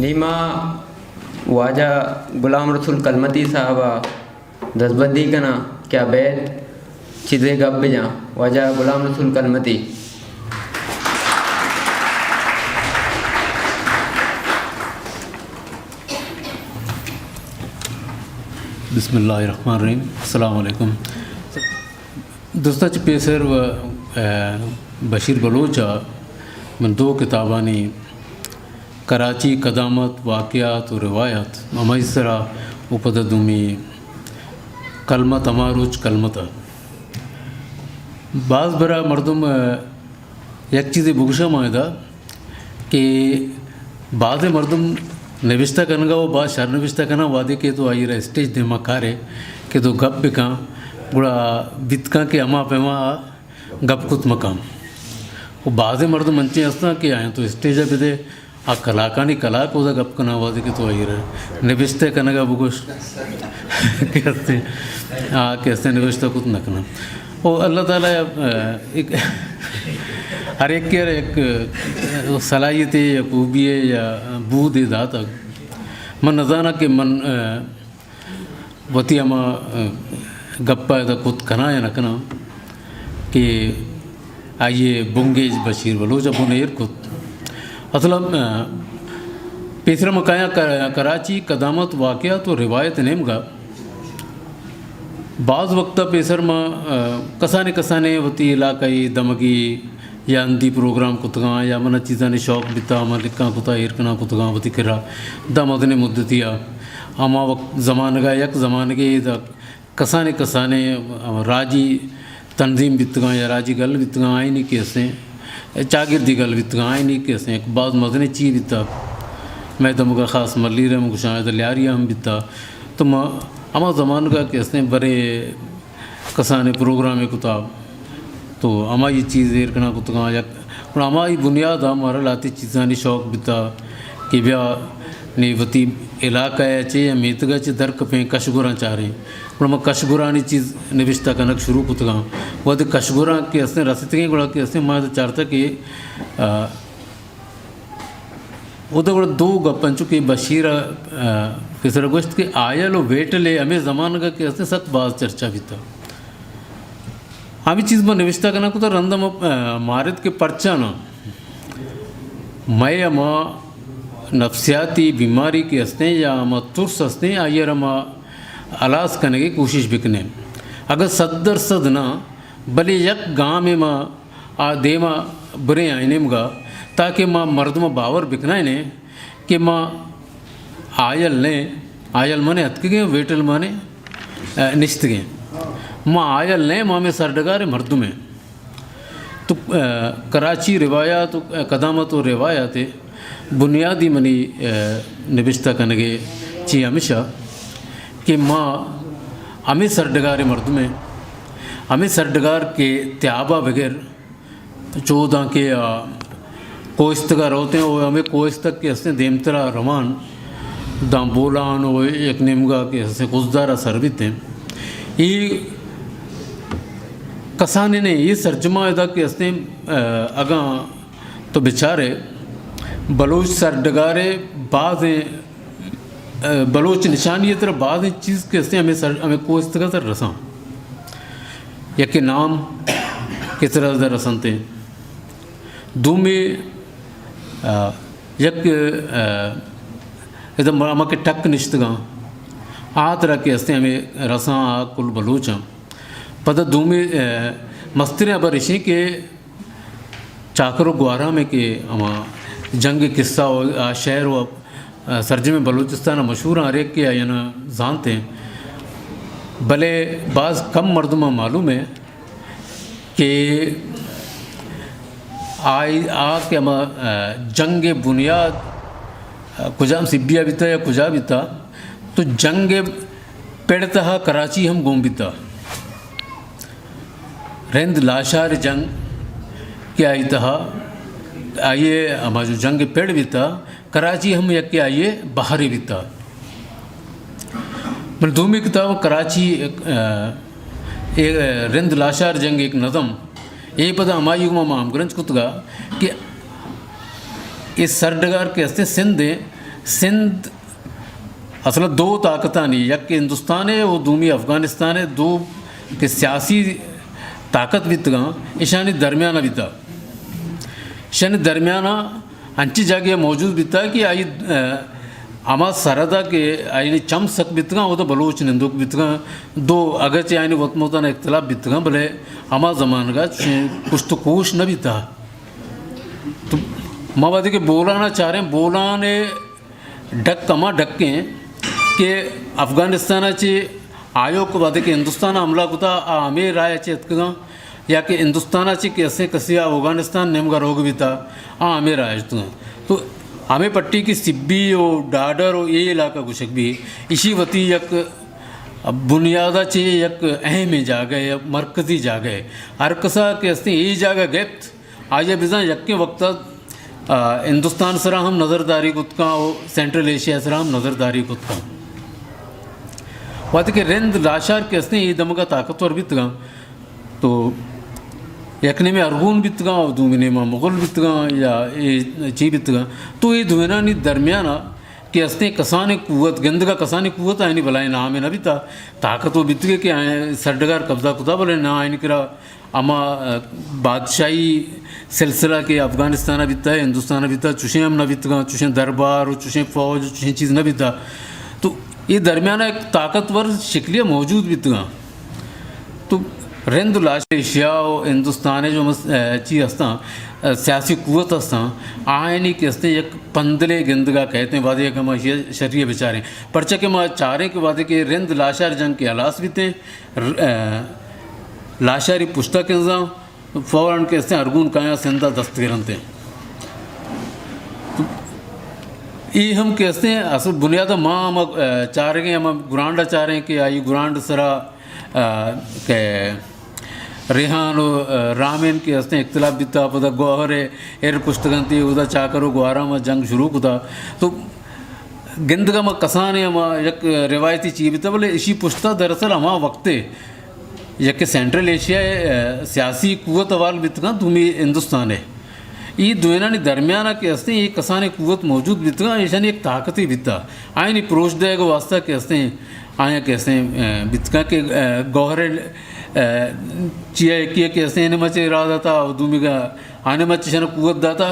نیما واجہ غلام رسول کلمتی صاحبہ دسبندی کنا کیا بیت چیزیں گب جاں واجہ غلام رسول کلمتی. بسم اللہ الرحمن الرحیم. السلام علیکم دوستاں پیسر و بشیر بلوچا من دو کتابانی کراچی قدامت واقعات و روایات اما اس طرح اوپدمی کلمت اماروچ کلمتا بعض برا مردم یک چیز بگشا معاہدہ کہ بعض مردم نوشتہ کنگا وہ بعض شر نوشتہ کنا وعدے کے تو آئی رہا اسٹیج دے مکارے کہ تو گپ بکاں بڑا بتکاں کہ اما پیما گپ کت مکام وہ بعض مردم منچے ہستا کہ آئیں تو اسٹیج پہ دے آ کلاکانی کلاک ہو دا گپ کنا وعدے کے تو آئی رہا نوشتہ کنگا بگوش کہتے کیسے نوشتہ کت نکنا وہ اللہ تعالیٰ ایک ہر ایک کے ایک صلاحیت یا خوبی ہے یا بود ذات من نزانہ کہ من وتی اما گپا دا خود کنا یا نہ کنا کہ آئیے بنگیج بشیر بلوچا بنیر خود اصلا پیسرا مکایا کراچی قدامت واقعات و روایت نیم گا بعض وقتا پیسر ما کسانے وتی علاقائی دمگی یا اندی پروگرام کتگاں یا منہ چیزاں شوق بتا اما لکھاں کتا ایرکنا کتگاں وتی کرا دا مدن مدتیا اما وقت زمانگا یک زمانگے دا کسانے راجی تنظیم بتگاں یا راجی گل بتگاں آئی نہیں کیسے چاگردی گل بتگاں آئی نہیں کیسے ایک بعض مدن چی بتا میں دمگا خاص ملی رہے مگو شاید لیاریا ہم بتا تو اما زمانگا کیسے برے کسانے پروگرام کتاب تو اما یہ چیز ایرکنا کتگاں یا اما یہ بنیاد ہمارا لاتی چیزانی شوق بتا کہ بیا نی وتی علاقہ ہے چے یا میتگا چے درک پہ کشگوراں چاہ رہے ہیں اور ہم کشگورانی چیز نوشتہ کنک شروع کتگاں وہ دے کشگوراں کے اسنے رسیتگیں گوڑا کے اسنے ماں چارتا کہ وہ دے گوڑا دو گپنچو کہ بشیرہ کسر گوشت کہ آیا لو ویٹ لے ہمیں زمانگا کے اسنے ست باز چرچا بیتا ہمیں چیز میں نوشتہ کرنا کو تو رندم مارد کے پرچانا میں اما نفسیاتی بیماری کے اسنے یا اما ترس اسنے آئیر اما علاج کرنے کی کوشش بکنے اگر 100% نہ بلے یک گاں میں ماں دیما برے آئینے مگا تاکہ ماں مردم باور بکنا نے کہ ماں آئل مانے ہتک گئے ویٹل مانے نشت گئے ماں آئل لیں ماں میں سردگار مردم ہیں تو کراچی روایات قدامت و روایات بنیادی منی نوشتہ کنگے چی ہمیشہ کہ ماں ہمیں سردگار مردم ہیں ہمیں سردگار کے تیابہ بغیر 14 کے کوئستگار ہوتے ہیں وہ ہمیں کوئستگ کے حسن دیمترا روان دام بولان و ایک نمگا کے حسن گزدارہ سربت ہیں یہ کسانے نے یہ سرجمہ ادا کے حسن اگاں تو بیچارے بلوچ سردگارے بعض بلوچ نشانی طرح بعض چیز کے حسن ہمیں کوئستگا تر رساں یا کہ نام کس طرح در رسنتے ہیں دو میں یک ادھا اما کے ٹک نشتگاں طرح کے ہستے ہمیں رساں کل بلوچاں پتہ دو میں مستریں ابا رشیں کہ چاکر و گوارا میں کہ اما جنگ قصہ و شہر و سرجم بلوچستان مشہور ہیں ہر ایک کے آئینا زانتے ہیں بلے بعض کم مردمہ معلوم ہے کہ کے اما جنگ بنیاد کجام سبیا بیتا یا کجا بیتا تو جنگ پیڑتا کراچی ہم گوم بیتا رند لاشار جنگ کیا آئیتا آئیے اما جو جنگ پیڑ بیتا کراچی ہم یکی آئیے باہر بیتا من دومی کتاب کراچی ایک رند لاشار جنگ ایک نظم یہ پتہ ہمایوں میں مام گرنج کتگا کہ اس سردگار کے ہستے سندھ सिंध असल दो ताकतां नहीं, यक हिंदुस्तान है और दूमी अफगानिस्तान है, दो के सियासी ताकत बितगा ईशानी दरमियाना बिता, ईशानी दरमियाना अंची जागे मौजूद बिता कि आई आमा सरदा के आईने चम सक बितगा वो तो बलोच निंदुक बितगा दो अगरचे आईने वतमोता ना इख्तलाफ बितगा भले आमा जमान का कुछ तो कोश न बिता। तो मावादी के बोलाना चाह रहे हैं, बोलाने ढक कमा ढक्के के अफगानिस्तानाचे आयोग वादे के हिंदुस्तान हमला कुता आमे रायाचे इतका या कि हिंदुस्तानाचे कैसे कसे अफगानिस्तान नेमका रोग बिता आमे राय तो हमें पट्टी की सिब्बी और डाडर और ये इलाका कुछ भी इसी वती यक बुनियादाचे यक अहम जा गए मरकजी जा गए हर कसा के हस्ते ये जागा गैप्त आज बिजा यक के वक्त हिंदुस्तान सरा हम नज़रदारी कुत्का और सेंट्रल एशिया सरा हम नज़रदारी कुत्का वाते के रेंद लाशार के हस्ते ये दम का ताकतवर बितगा तो यकने में अरगून बितगा और दूसरे में मुगल बितगा या ये ची बितगा तो ये दुनिया नी दरमियाना के हस्ते कसाने कुवत गंद का कसाने कुवत आए नहीं भलाई ना में ना बिता ताकत वो बितगे के आए सरडगार कब्जा कुता बोले ना आए नहीं करा अमा बादशाही सिलसिला के अफगानिस्तान बिता है हिंदुस्तान बिता चुशे हम ना बितगा चुशे दरबार और चुशे फौज चुशे चीज़ ना बिता तो ये दरमियाना एक ताकतवर शिकलिया मौजूद बितगा तो रेंद लाश एशिया और हिंदुस्तान जो चीज़ हस्ता सियासी कुवत हस्ता आयनी के हस्ते एक पंदले गंदगा कहते हैं वादे का माशिया शरीय बेचारे परचा के माँ चारे के वादे के रेंद लाशार जंग के अलास बीते लाशारी पुश्ता के निज़ाम फौरन के हस्ते अरगून काया सेंदा दस्तगिरनते ये हम के हस्ते असल बुनियाद माँ हम चाह रहे हैं हम गुरांडा चाह रहे हैं कि आई गुरांड सरा के रेहान और रामेन के हस्ते इख्तलाफ बिता पता गौहरे एर पुस्तकंती उदा चाकरो गुआरा में जंग शुरू कुता तो गंदगा में कसाने हम एक रिवायती चीज़ बिता बोले इसी पुश्ता दरअसल हम वक्ते यक सेंट्रल एशिया सियासी कुवत वाल बितगा तुम्हें हिंदुस्तान है ये दुनिया दरमियाना के हस्ते ये कसाने कुवत मौजूद बितगा ईशानी एक ताकती बिता आए नहीं प्रोश देगा वास्ता के हस्ते आया कैसे बितका के गौहरे चिया किए कैसे इन्हें मचे इरादा था दूमी का आने मच शन कुवत दाता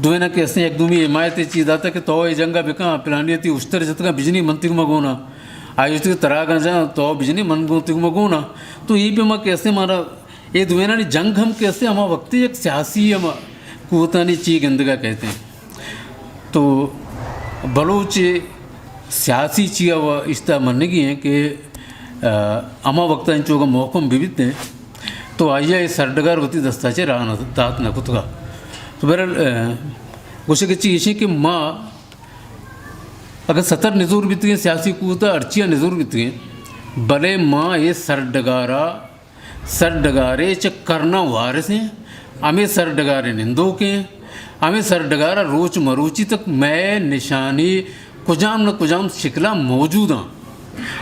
दुनिया कैसे एक दूमी हिमायत चीज़ दाता कि तो ये जंगा बिका पिलानी थी उस्तर जतका बिजनी मंत्री मगोना आयुष के तरह का जा तो बिजनी मन मगोना तो ये भी हम कैसे हमारा ये दुनिया ने जंग हम कैसे हमारा वक्त एक सियासी हम कुवतानी ची गंदगा कहते हैं तो बलोच सियासी चीज़ व इस्ता मनने की है कि अमा वक्त इंचों का मौकम विविध हैं तो आइया ये सरडगार होती दस्ताचे रहा न दात न खुद का तो बहरहाल कुछ की चीज़ है कि माँ अगर 70 नजूर बीत गए सियासी कुवता अर्चिया नजूर बीत गए भले माँ ये सरडगारे च करना वारिस हैं हमें सरडगारे निंदो के हमें सरडगारा रोच मरोची तक मैं निशानी कुजाम न कुजाम शिकला मौजूद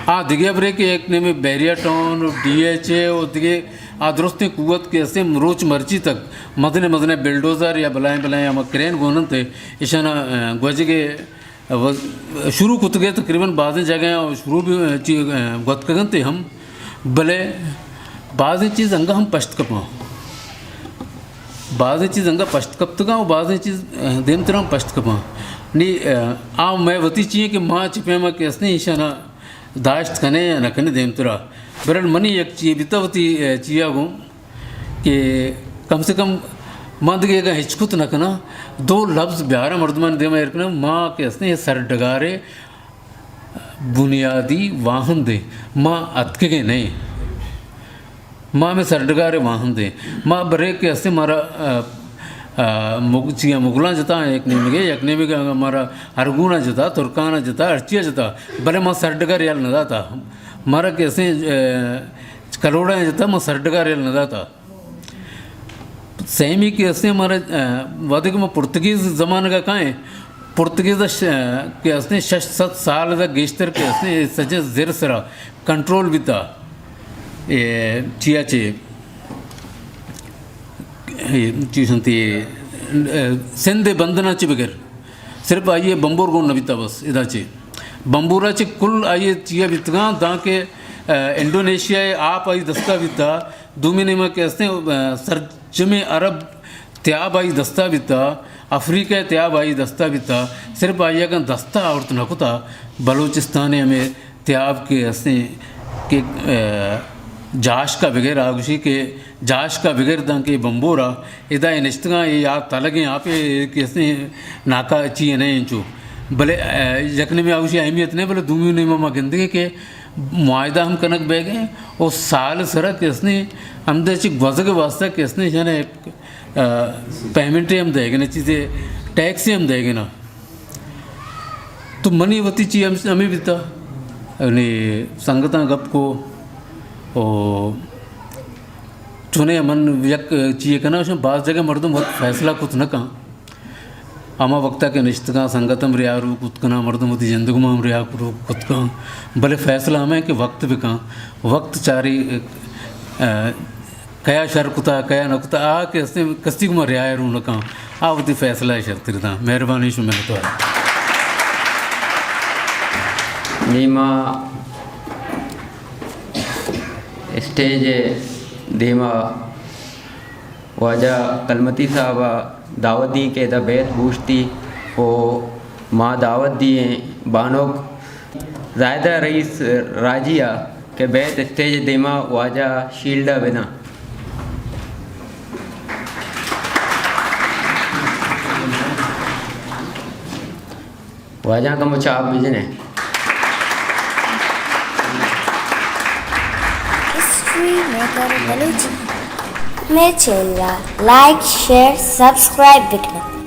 हाँ दिगे बरे के एक ने में बैरिया टाउन और DHA और दिगे दुरुस्ती कुवत के ऐसे रोच मर्ची तक मदने बिल्डोज़र या बलाएं हम क्रेन गोनन थे इशाना गुजे के शुरू कुत गए तकरीबन बाज़ें जगह शुरू भी गुत कगन थे हम भले बाज़ें चीज़ अंगा हम पश्त कपाँ बाज़ें चीज़ अंगा पश्त कप तक और बाज़ें चीज़ देम तरह पश्त कपाँ नहीं मैं वती चाहिए कि माँ चिपे माँ कैसे ईशाना दाश्त कने या न कने देम तरह बरल मनी एक चीज़ बितावती चिया गो कि कम से कम मंद के का हिचकुत न कना दो लफ्ज़ ब्यारा मर्दमान दे मैं रखना माँ कैसे ये सर डगारे बुनियादी वाहन दे माँ अतके के नहीं माँ में सर डगारे वाहन दे माँ बरे कैसे मारा मुगलां जता एक ने में हमारा अरगुना जता तुर्काना जता अर्चिया जता भले माँ सरडगार याल नदा था हमारा कैसे करोड़ा जता माँ सरडगार याल नदा था सेमी कैसे हमारा वादे को मैं पुर्तगीज़ ज़माने का कहाँ है पुर्तगीज़ के हंसने 6-7 साल का गेस्टर के हंसने सजे ज़िर सरा कंट्रोल भी था ये चिया चे चीज़ होती है सिंध बंदना च बगैर सिर्फ आइए बंबूर को नबिता बस इदाचे बंबूराचे कुल आइए चिया बितगा दा के इंडोनेशिया आप आई दस्ता बिता दुमिने में कैसे सरजमे अरब त्याब आई दस्ता बिता अफ्रीका त्याब आई दस्ता बिता सिर्फ आइए का दस्ता और तो नकुता बलूचिस्तान में त्याब के हंसने के जाश का बगैर आगुशी के जाश का बगैर दां के बंबोरा इदा निश्तगा ये याद तलगे आप कैसे नाका चाहिए नहीं इंचू भले यकने में आगुशी अहमियत नहीं भले दूमी नहीं मामा गंदगी के मुआयदा हम कनक बह गए और साल सरा कैसने हम देश गज़ के वास्ते कैसने जाने पेमेंट हम देंगे ना चीज़ें टैक्स हम देंगे ना तो मनी वती चीज हमें बीता संगता गप को ओ चुने मन यक चाहिए करना उसमें बाज़ जगह मर्दम वक्त फैसला कुछ न कहाँ आमा वक्ता के निश्चित संगतम रिया रू कुतना मर्दम होती जिंदगी में रिया करो खुद का भले फैसला हमें कि वक्त भी कहाँ वक्त चारी कया शर कुता कया न कुता आ के कस्ती को रिया रू न कहाँ आ होती फैसला है शर्त रिता मेहरबानी शु मिल तो नीमा स्टेज धीमा वाजा कलमती साहबा दावत दी के बैत बूझती वो माँ दावत दिए बानोक ज़ायदा रईस राजिया के बैत स्टेज धीमा वाजा शील्डा बिना वाजा का मुचाब बिजने मेरे चैनल लाइक शेयर सब्सक्राइब बिकना